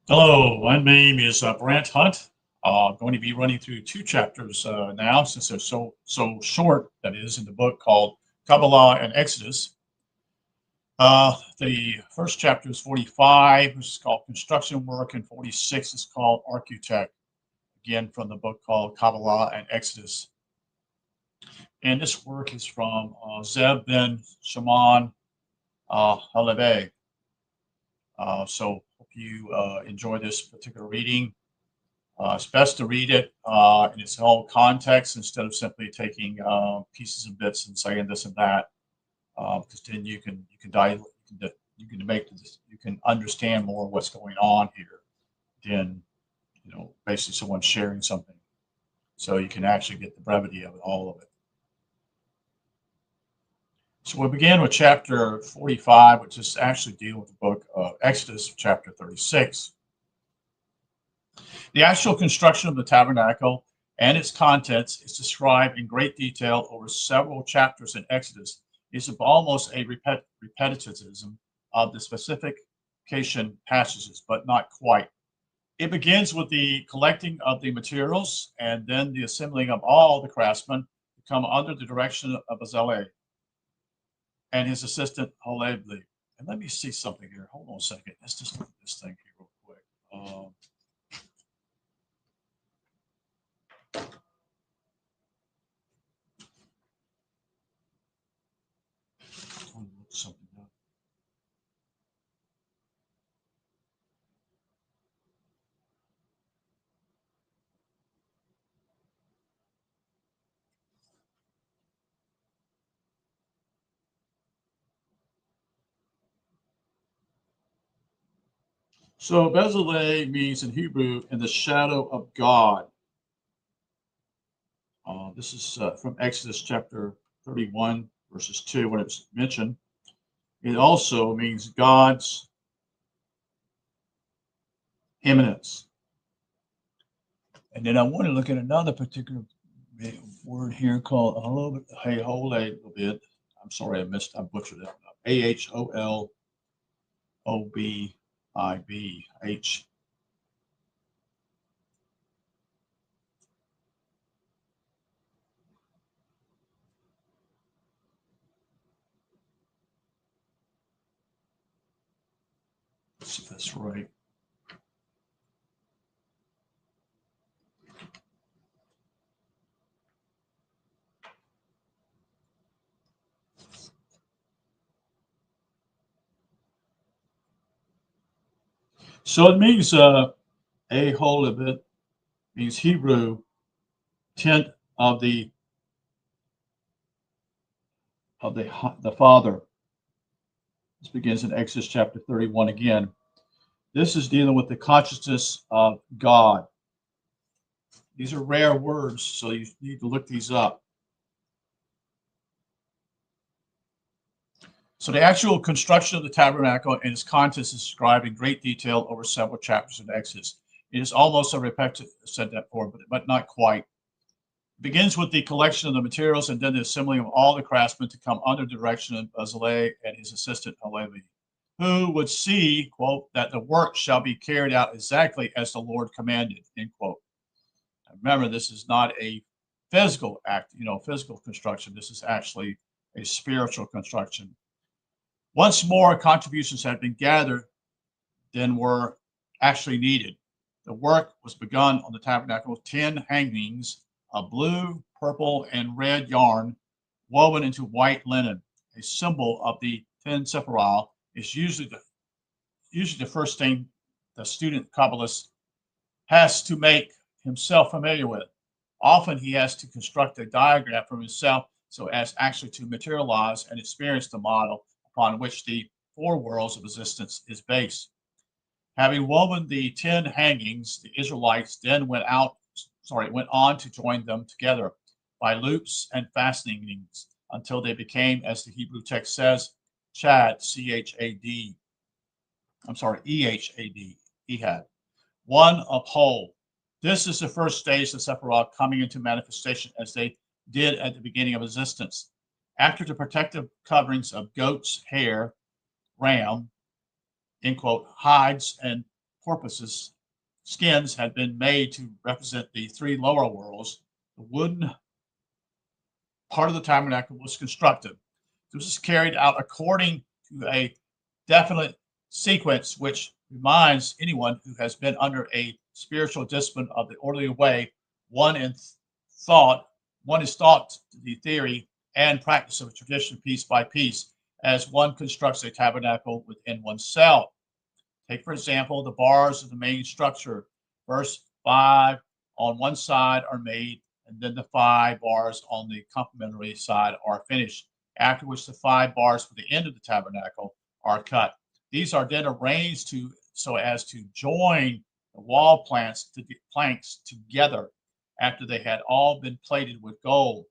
Hello, my name is Brant Hunt. I'm going to be running through two chapters now, since they're so short. That is in the book called Kabbalah and Exodus. The first chapter is 45, which is called Construction Work, and 46 is called Architect. Again, from the book called Kabbalah and Exodus. And this work is from Zeb ben Shimon Halevi. So hope you enjoy this particular reading. It's best to read it in its whole context instead of simply taking pieces and bits and saying this and that, because then you can dive you can understand more what's going on here than basically someone sharing something. So you can actually get the brevity of it, all of it. So we begin with chapter 45, which is actually dealing with the book of Exodus, chapter 36. The actual construction of the tabernacle and its contents is described in great detail over several chapters in Exodus. It is almost a repetitivism of the specification passages, but not quite. It begins with the collecting of the materials and then the assembling of all the craftsmen to come under the direction of Bezalel and his assistant Halevi. And let me see something here. Hold on a second. Let's just look at this thing here real quick. Something up. So Bezalel means in Hebrew "in the shadow of God." This is from Exodus chapter 31, verses 2, when it's mentioned. It also means God's eminence. And then I want to look at another particular word here called a little bit, hey, hold a little bit. I'm sorry, I butchered it. Aholobibh. Let's see if that's right. So it means Aholibit means Hebrew tent of the Father. This begins in Exodus chapter 31 again. This is dealing with the consciousness of God. These are rare words, so you need to look these up. So the actual construction of the tabernacle and its contents is described in great detail over several chapters in Exodus. It is almost a repetitive, said that before, but not quite. It begins with the collection of the materials and then the assembling of all the craftsmen to come under the direction of Bezalel and his assistant Halevi, who would see, quote, that the work shall be carried out exactly as the Lord commanded, end quote. Remember, this is not a physical act, physical construction. This is actually a spiritual construction. Once more contributions had been gathered than were actually needed. The work was begun on the tabernacle with 10 hangings of blue, purple, and red yarn woven into white linen. A symbol of the 10 sephirah is usually the first thing the student Kabbalist has to make himself familiar with. Often he has to construct a diagram for himself so as actually to materialize and experience the model upon which the four worlds of existence is based. Having woven the 10 hangings, the Israelites then went on to join them together by loops and fastenings until they became, as the Hebrew text says, Chad, C-H-A-D. I'm sorry, E-H-A-D, Ehad. One of whole. This is the first stage of Sephirah coming into manifestation as they did at the beginning of existence. After the protective coverings of goat's hair, ram, end quote, hides, and porpoises skins had been made to represent the three lower worlds. The wooden part of the tabernacle was constructed. This was carried out according to a definite sequence, which reminds anyone who has been under a spiritual discipline of the orderly way. One is thought to the theory and practice of a tradition piece by piece, as one constructs a tabernacle within oneself. Take, for example, the bars of the main structure. First 5 on one side are made, and then the 5 bars on the complementary side are finished, after which the 5 bars for the end of the tabernacle are cut. These are then arranged so as to join the wall planks together after they had all been plated with gold.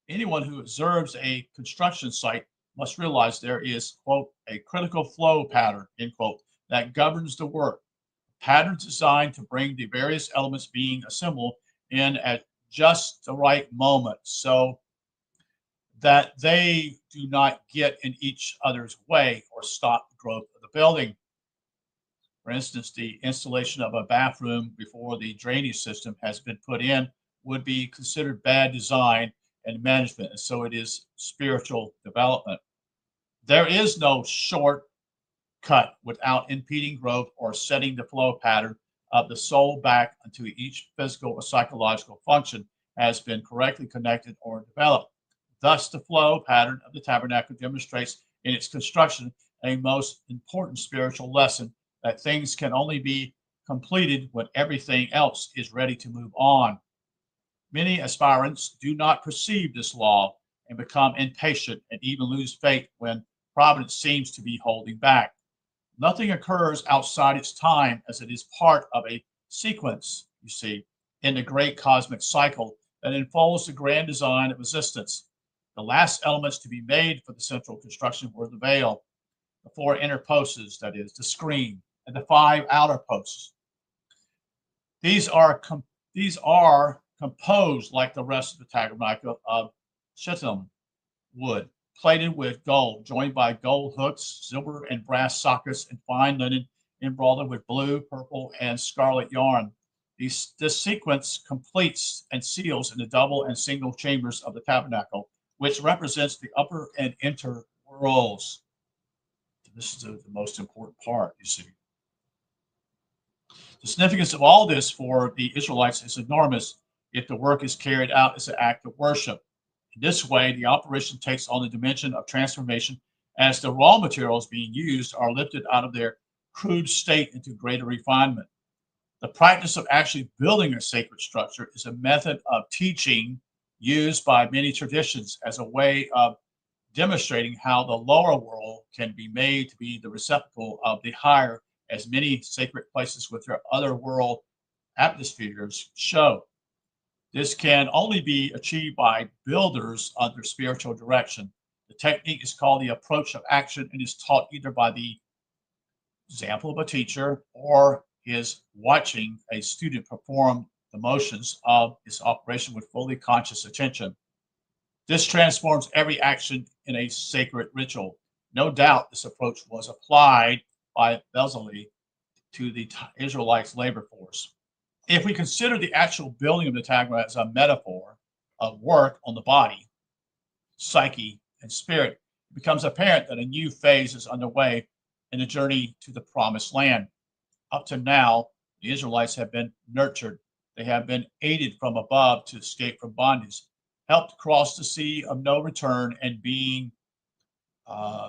Anyone who observes a construction site must realize there is, quote, a critical flow pattern, end quote, that governs the work. Patterns designed to bring the various elements being assembled in at just the right moment so that they do not get in each other's way or stop the growth of the building. For instance, the installation of a bathroom before the drainage system has been put in would be considered bad design and management, and so it is spiritual development. There is no shortcut without impeding growth or setting the flow pattern of the soul back until each physical or psychological function has been correctly connected or developed. Thus, the flow pattern of the tabernacle demonstrates in its construction a most important spiritual lesson that things can only be completed when everything else is ready to move on. Many aspirants do not perceive this law and become impatient and even lose faith when providence seems to be holding back. Nothing occurs outside its time, as it is part of a sequence, you see, in the great cosmic cycle that unfolds the grand design of existence. The last elements to be made for the central construction were the veil, the 4 inner posts, that is, the screen, and the 5 outer posts. These are composed, like the rest of the tabernacle, of shittim wood, plated with gold, joined by gold hooks, silver and brass sockets, and fine linen embroidered with blue, purple, and scarlet yarn. This sequence completes and seals in the double and single chambers of the tabernacle, which represents the upper and inner worlds. This is the most important part, you see. The significance of all this for the Israelites is enormous if the work is carried out as an act of worship. In this way, the operation takes on the dimension of transformation as the raw materials being used are lifted out of their crude state into greater refinement. The practice of actually building a sacred structure is a method of teaching used by many traditions as a way of demonstrating how the lower world can be made to be the receptacle of the higher, as many sacred places with their other world atmospheres show. This can only be achieved by builders under spiritual direction. The technique is called the approach of action and is taught either by the example of a teacher or is watching a student perform the motions of its operation with fully conscious attention. This transforms every action in a sacred ritual. No doubt this approach was applied by Bezalel to the Israelites' labor force. If we consider the actual building of the tabernacle as a metaphor of work on the body, psyche, and spirit, it becomes apparent that a new phase is underway in the journey to the promised land. Up to now, the Israelites have been nurtured. They have been aided from above to escape from bondage, helped cross the sea of no return, and being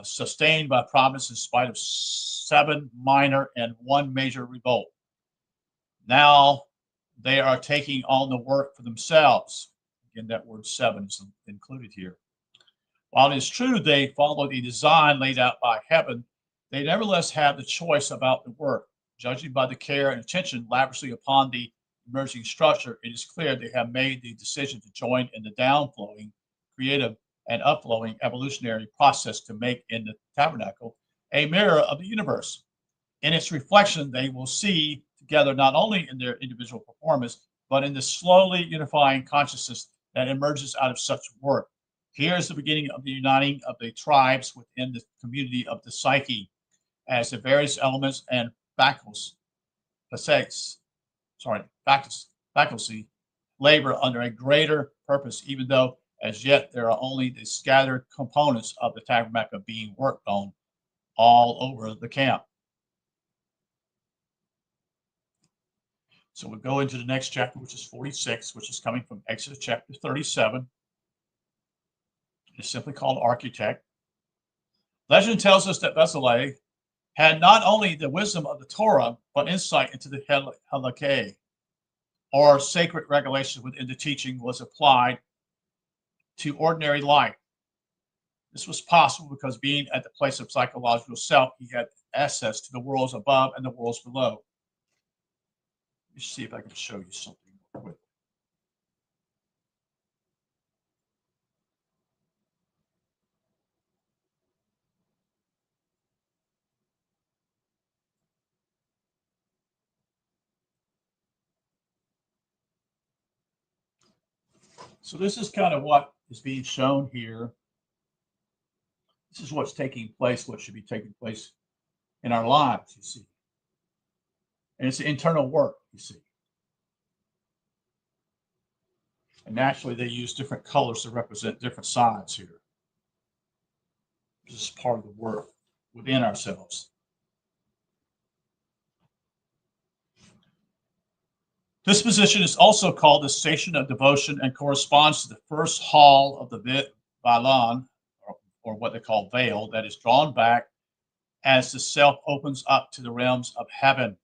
sustained by providence in spite of 7 minor and 1 major revolt. Now they are taking on the work for themselves. Again, that word 7 is included here. While it is true they follow the design laid out by heaven, they nevertheless have the choice about the work. Judging by the care and attention lavishly upon the emerging structure, it is clear they have made the decision to join in the downflowing, creative, and upflowing evolutionary process to make in the tabernacle a mirror of the universe. In its reflection, they will see together not only in their individual performance, but in the slowly unifying consciousness that emerges out of such work. Here is the beginning of the uniting of the tribes within the community of the psyche, as the various elements and faculties faculty labor under a greater purpose, even though as yet there are only the scattered components of the tabernacle being worked on all over the camp. So we'll go into the next chapter, which is 46, which is coming from Exodus chapter 37. It's simply called Architect. Legend tells us that Bezalel had not only the wisdom of the Torah, but insight into the halakha, or sacred regulations within the teaching, was applied to ordinary life. This was possible because being at the place of psychological self, he had access to the worlds above and the worlds below. Let me see if I can show you something real quick. So this is kind of what is being shown here. This is what's taking place, what should be taking place in our lives, you see. And it's internal work, you see. And naturally, they use different colors to represent different sides here. This is part of the work within ourselves. This position is also called the station of devotion and corresponds to the first hall of the Balan, or what they call veil, that is drawn back as the self opens up to the realms of heaven.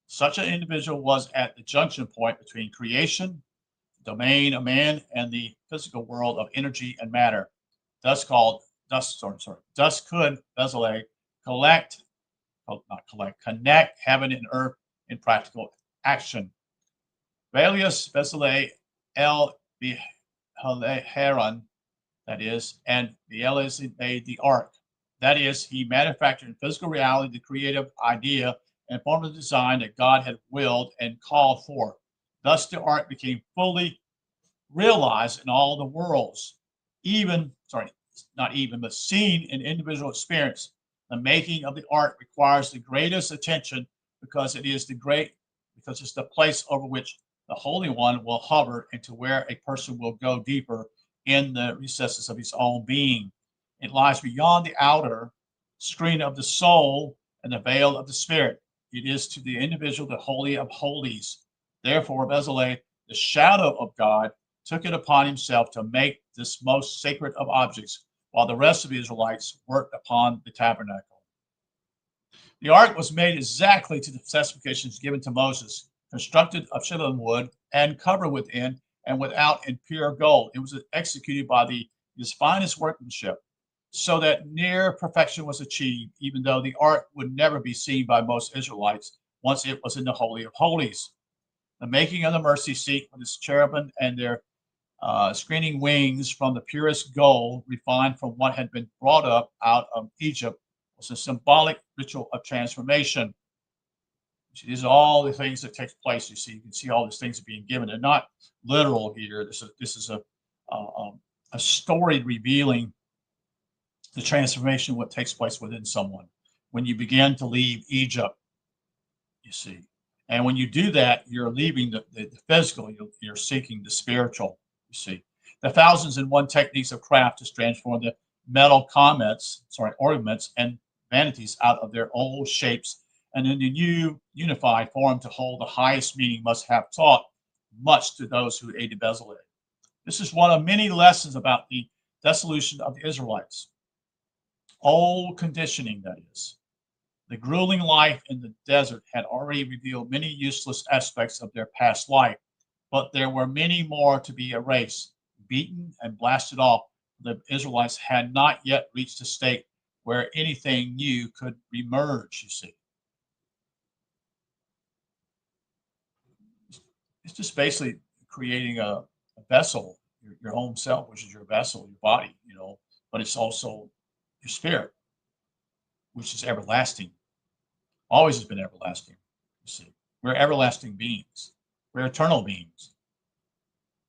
Such an individual was at the junction point between creation, the domain of man, and the physical world of energy and matter. Thus could Bezalel connect heaven and earth in practical action. Valius Bezalel El Biharan, that is, and Beelzebub made the ark. That is, he manufactured in physical reality the creative idea and form of design that God had willed and called for. Thus the ark became fully realized in all the worlds, but seen in individual experience. The making of the ark requires the greatest attention because it's the place over which the Holy One will hover and to where a person will go deeper in the recesses of his own being. It lies beyond the outer screen of the soul and the veil of the spirit. It is to the individual the Holy of Holies. Therefore, Bezalel, the shadow of God, took it upon himself to make this most sacred of objects, while the rest of the Israelites worked upon the tabernacle. The ark was made exactly to the specifications given to Moses, constructed of shittim wood and covered within and without in pure gold. It was executed by his finest workmanship, so that near perfection was achieved, even though the ark would never be seen by most Israelites once it was in the Holy of Holies. The making of the mercy seat with its cherubim and their screening wings from the purest gold, refined from what had been brought up out of Egypt, was a symbolic ritual of transformation. See, these are all the things that take place. You can see all these things are being given. They're not literal here. This is a story revealing the transformation, what takes place within someone when you begin to leave Egypt, you see. And when you do that, you're leaving the physical, you're seeking the spiritual, you see. The 1001 techniques of craft to transform the metal ornaments and vanities out of their old shapes and in the new unified form to hold the highest meaning must have taught much to those who aided Bezalel. This is one of many lessons about the dissolution of the Israelites. Old conditioning, that is. The grueling life in the desert had already revealed many useless aspects of their past life, but there were many more to be erased, beaten, and blasted off. The Israelites had not yet reached a state where anything new could remerge, you see. It's just basically creating a vessel, your own self, which is your vessel, your body, but it's also your spirit, which is everlasting, always has been everlasting. You see, we're everlasting beings, we're eternal beings,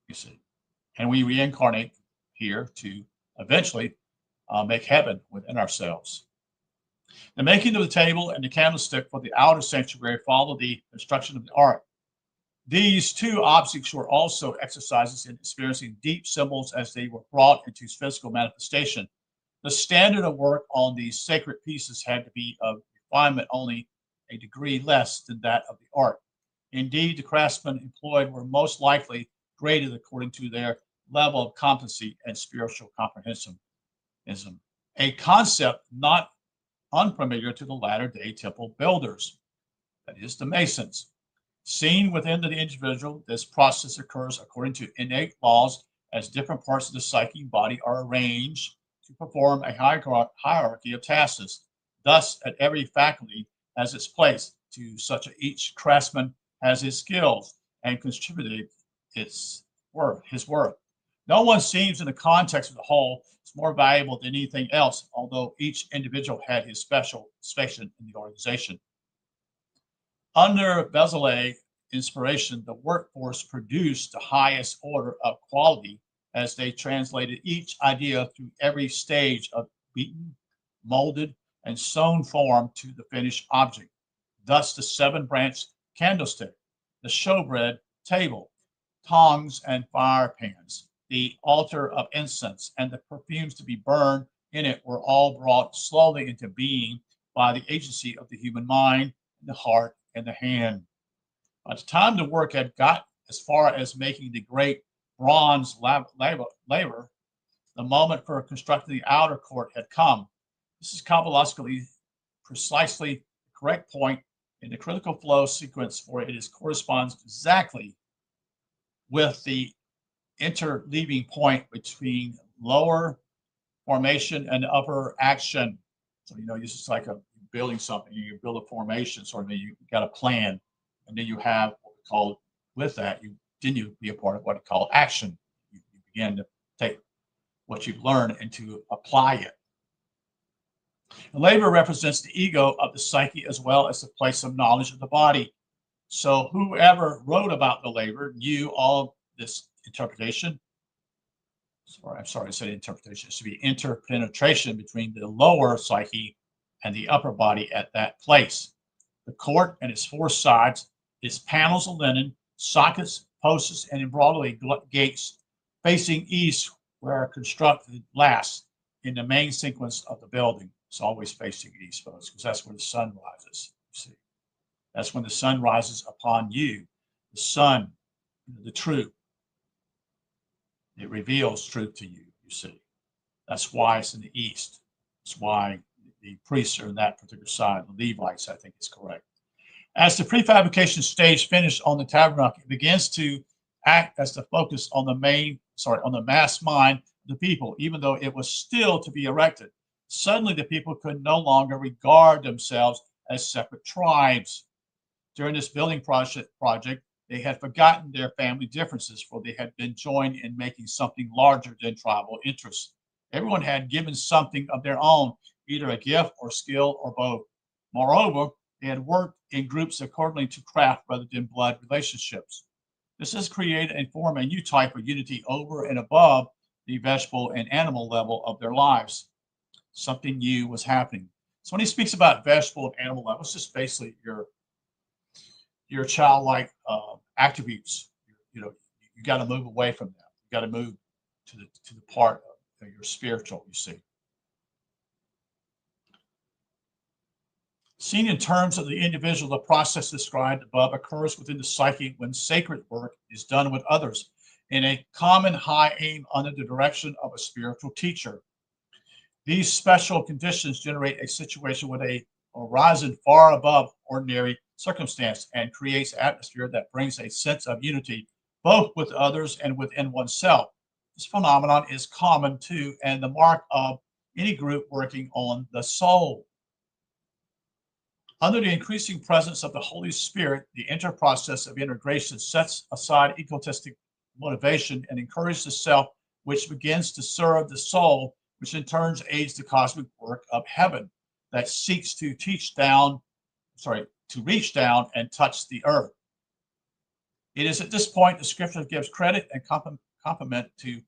you see, and we reincarnate here to eventually make heaven within ourselves. The making of the table and the candlestick for the outer sanctuary follow the construction of the ark. These two objects were also exercises in experiencing deep symbols as they were brought into physical manifestation. The standard of work on these sacred pieces had to be of refinement only a degree less than that of the ark. Indeed, the craftsmen employed were most likely graded according to their level of competency and spiritual comprehensionism, a concept not unfamiliar to the latter-day temple builders, that is, the masons. Seen within the individual, this process occurs according to innate laws as different parts of the psychic body are arranged to perform a hierarchy of tasks. Thus, at every faculty has its place, to such each craftsman has his skills and contributed his worth. No one seems in the context of the whole is more valuable than anything else, although each individual had his special station in the organization. Under Bezalel inspiration, the workforce produced the highest order of quality as they translated each idea through every stage of beaten, molded, and sewn form to the finished object. Thus, the seven-branched candlestick, the showbread table, tongs and fire pans, the altar of incense, and the perfumes to be burned in it were all brought slowly into being by the agency of the human mind, the heart, and the hand. By the time the work had got as far as making the great bronze laver, the moment for constructing the outer court had come. This is Kabbalahically precisely the correct point in the critical flow sequence, for it corresponds exactly with the interleaving point between lower formation and upper action. So, this is like building something. You build a formation, sort of, you got a plan, and then you have what we call, with that, you be a part of what we call action. You begin to take what you've learned and to apply it. The labor represents the ego of the psyche as well as the place of knowledge of the body. So whoever wrote about the labor knew all this interpretation. I'm sorry, I said interpretation. It should be interpenetration between the lower psyche and the upper body at that place. The court and its four sides, its panels of linen, sockets, posts, and embroidered gates facing east were constructed last in the main sequence of the building. It's always facing east, folks, because that's where the sun rises. You see, that's when the sun rises upon you. The sun, the truth. It reveals truth to you, you see. That's why it's in the east. That's why the priests are in that particular side. The Levites, I think, is correct. As the prefabrication stage finished on the tabernacle, it begins to act as the focus on the mass mind of the people, even though it was still to be erected. Suddenly, the people could no longer regard themselves as separate tribes. During this building project, they had forgotten their family differences, for they had been joined in making something larger than tribal interests. Everyone had given something of their own, either a gift or skill or both. Moreover, they had worked in groups accordingly to craft rather than blood relationships. This has created and formed a new type of unity over and above the vegetable and animal level of their lives. Something new was happening. So when he speaks about vegetable and animal level, it's just basically your childlike attributes. You got to move away from them. You got to move to the part of your spiritual. You see. Seen in terms of the individual, the process described above occurs within the psyche when sacred work is done with others in a common high aim under the direction of a spiritual teacher. These special conditions generate a situation with a horizon far above ordinary circumstance and creates an atmosphere that brings a sense of unity both with others and within oneself. This phenomenon is common to and the mark of any group working on the soul. Under the increasing presence of the Holy Spirit, the process of integration sets aside egotistic motivation and encourages the self, which begins to serve the soul, which in turn aids the cosmic work of heaven that seeks to reach down and touch the earth. It is at this point the scripture gives credit and compliment to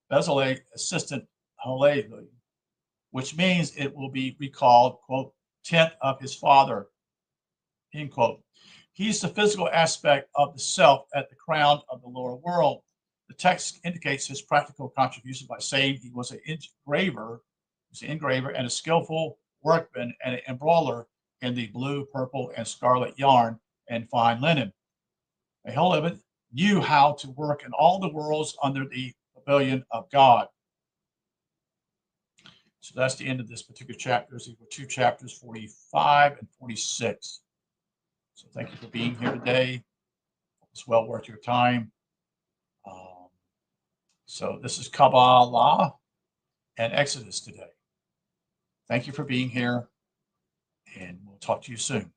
Bezalel assistant Hallel, which means it will be recalled, quote, tent of his father, end quote. He's the physical aspect of the self at the crown of the lower world. The text indicates his practical contribution by saying he was an engraver and a skillful workman and an embroiderer in the blue, purple, and scarlet yarn and fine linen. Aholiab knew how to work in all the worlds under the pavilion of God. So that's the end of this particular chapter. These were two chapters, 45 and 46. So thank you for being here today. It's well worth your time. So this is Kabbalah and Exodus today. Thank you for being here, and we'll talk to you soon.